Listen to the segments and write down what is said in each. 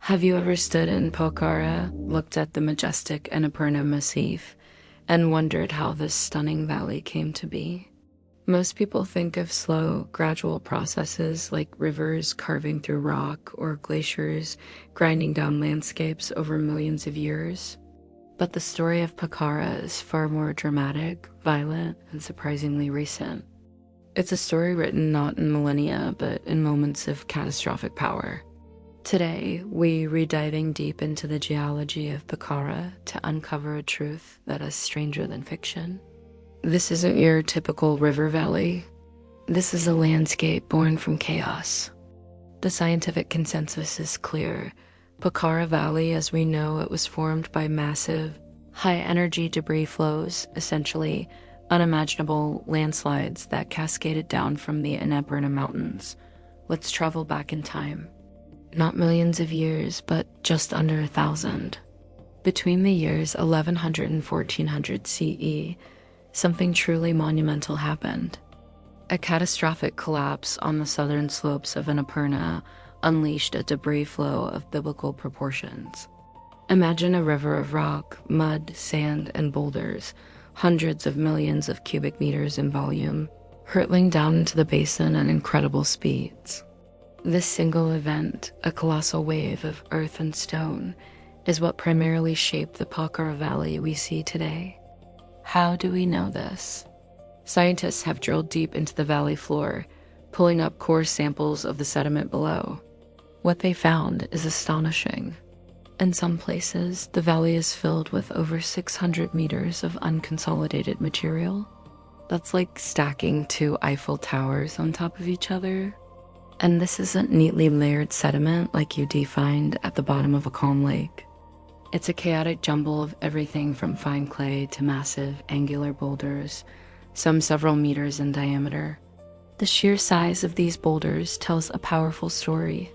Have you ever stood in Pokhara, looked at the majestic Annapurna massif, and wondered how this stunning valley came to be? Most people think of slow, gradual processes like rivers carving through rock or glaciers grinding down landscapes over millions of years. But the story of Pokhara is far more dramatic, violent, and surprisingly recent. It's a story written not in millennia, but in moments of catastrophic power. Today, we're rediving deep into the geology of Pokhara to uncover a truth that is stranger than fiction. This isn't your typical river valley. This is a landscape born from chaos. The scientific consensus is clear. Pokhara Valley, as we know it, was formed by massive, high-energy debris flows, essentially unimaginable landslides that cascaded down from the Annapurna Mountains. Let's travel back in time. Not millions of years, but just under 1,000. Between the years 1100 and 1400 CE, something truly monumental happened. A catastrophic collapse on the southern slopes of Annapurna unleashed a debris flow of biblical proportions. Imagine a river of rock, mud, sand, and boulders, hundreds of millions of cubic meters in volume, hurtling down into the basin at incredible speeds. This single event, a colossal wave of earth and stone, is what primarily shaped the Pokhara Valley we see today. How do we know this? Scientists have drilled deep into the valley floor, pulling up core samples of the sediment below. What they found is astonishing. In some places, the valley is filled with over 600 meters of unconsolidated material. That's like stacking two Eiffel Towers on top of each other. And this isn't neatly layered sediment like you'd find at the bottom of a calm lake. It's a chaotic jumble of everything from fine clay to massive, angular boulders, some several meters in diameter. The sheer size of these boulders tells a powerful story.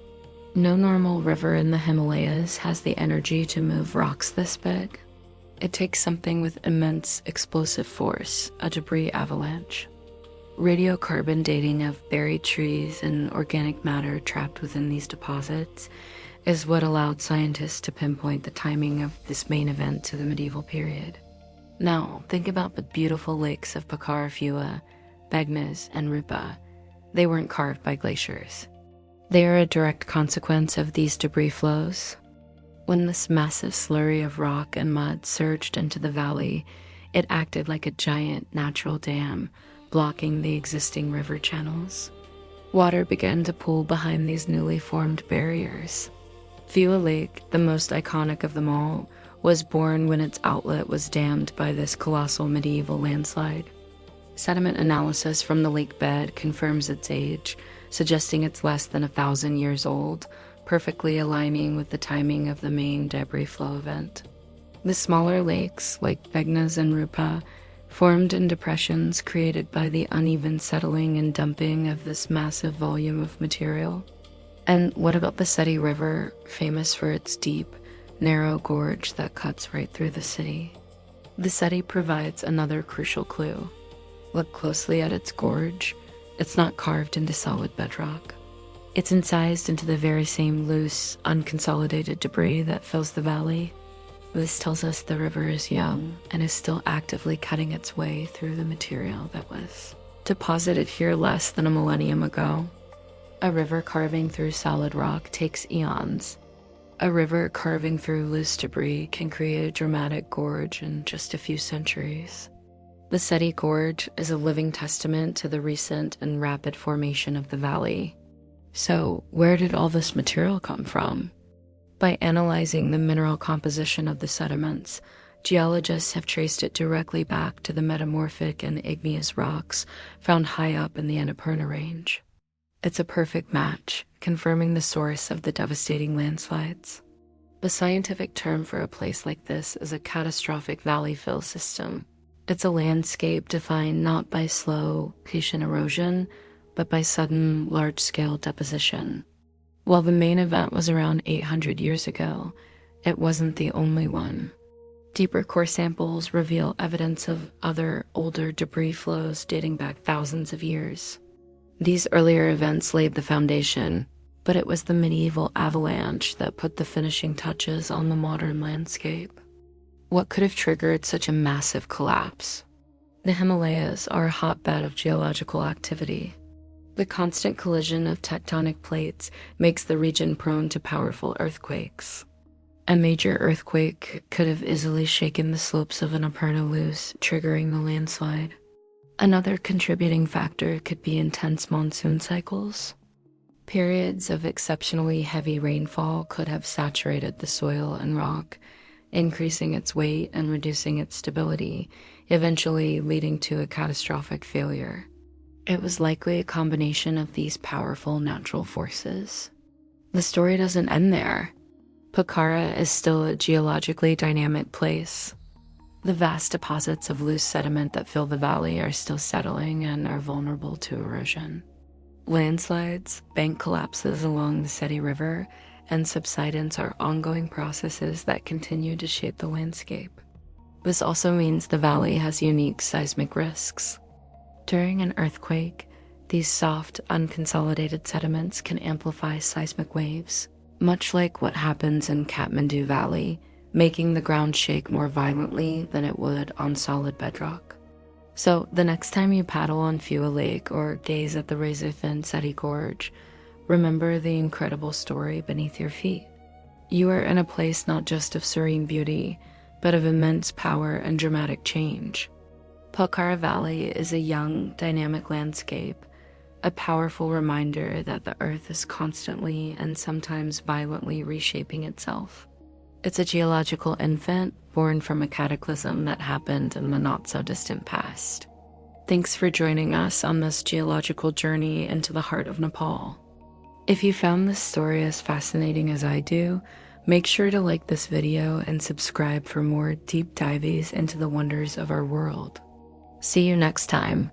No normal river in the Himalayas has the energy to move rocks this big. It takes something with immense explosive force, a debris avalanche. Radiocarbon dating of buried trees and organic matter trapped within these deposits is what allowed scientists to pinpoint the timing of this main event to the medieval period. Now, think about the beautiful lakes of Pokhara, Phewa, Begnas, and Rupa. They weren't carved by glaciers. They are a direct consequence of these debris flows. When this massive slurry of rock and mud surged into the valley, it acted like a giant natural dam, blocking the existing river channels. Water began to pool behind these newly formed barriers. Phewa Lake, the most iconic of them all, was born when its outlet was dammed by this colossal medieval landslide. Sediment analysis from the lake bed confirms its age, suggesting it's less than 1,000 years old, perfectly aligning with the timing of the main debris flow event. The smaller lakes, like Begnas and Rupa, formed in depressions created by the uneven settling and dumping of this massive volume of material. And what about the Seti River, famous for its deep, narrow gorge that cuts right through the city? The Seti provides another crucial clue. Look closely at its gorge. It's not carved into solid bedrock. It's incised into the very same loose, unconsolidated debris that fills the valley. This tells us the river is young and is still actively cutting its way through the material that was deposited here less than a millennium ago. A river carving through solid rock takes eons. A river carving through loose debris can create a dramatic gorge in just a few centuries. The Seti Gorge is a living testament to the recent and rapid formation of the valley. So, where did all this material come from? By analyzing the mineral composition of the sediments, geologists have traced it directly back to the metamorphic and igneous rocks found high up in the Annapurna range. It's a perfect match, confirming the source of the devastating landslides. The scientific term for a place like this is a catastrophic valley fill system. It's a landscape defined not by slow, patient erosion, but by sudden, large-scale deposition. While the main event was around 800 years ago, it wasn't the only one. Deeper core samples reveal evidence of other, older debris flows dating back thousands of years. These earlier events laid the foundation, But it was the medieval avalanche that put the finishing touches on the modern landscape. What could have triggered such a massive collapse? The Himalayas are a hotbed of geological activity. The constant collision of tectonic plates makes the region prone to powerful earthquakes. A major earthquake could have easily shaken the slopes of Annapurna loose, triggering the landslide. Another contributing factor could be intense monsoon cycles. Periods of exceptionally heavy rainfall could have saturated the soil and rock, increasing its weight and reducing its stability, eventually leading to a catastrophic failure. It was likely a combination of these powerful natural forces. The story doesn't end there. Pokhara is still a geologically dynamic place. The vast deposits of loose sediment that fill the valley are still settling and are vulnerable to erosion. Landslides, bank collapses along the Seti River, and subsidence are ongoing processes that continue to shape the landscape. This also means the valley has unique seismic risks. During an earthquake, these soft, unconsolidated sediments can amplify seismic waves, much like what happens in Kathmandu Valley, making the ground shake more violently than it would on solid bedrock. So the next time you paddle on Phewa Lake or gaze at the razor-thin Seti Gorge, remember the incredible story beneath your feet. You are in a place not just of serene beauty, but of immense power and dramatic change. Pokhara Valley is a young, dynamic landscape, a powerful reminder that the earth is constantly and sometimes violently reshaping itself. It's a geological infant born from a cataclysm that happened in the not-so-distant past. Thanks for joining us on this geological journey into the heart of Nepal. If you found this story as fascinating as I do, make sure to like this video and subscribe for more deep dives into the wonders of our world. See you next time.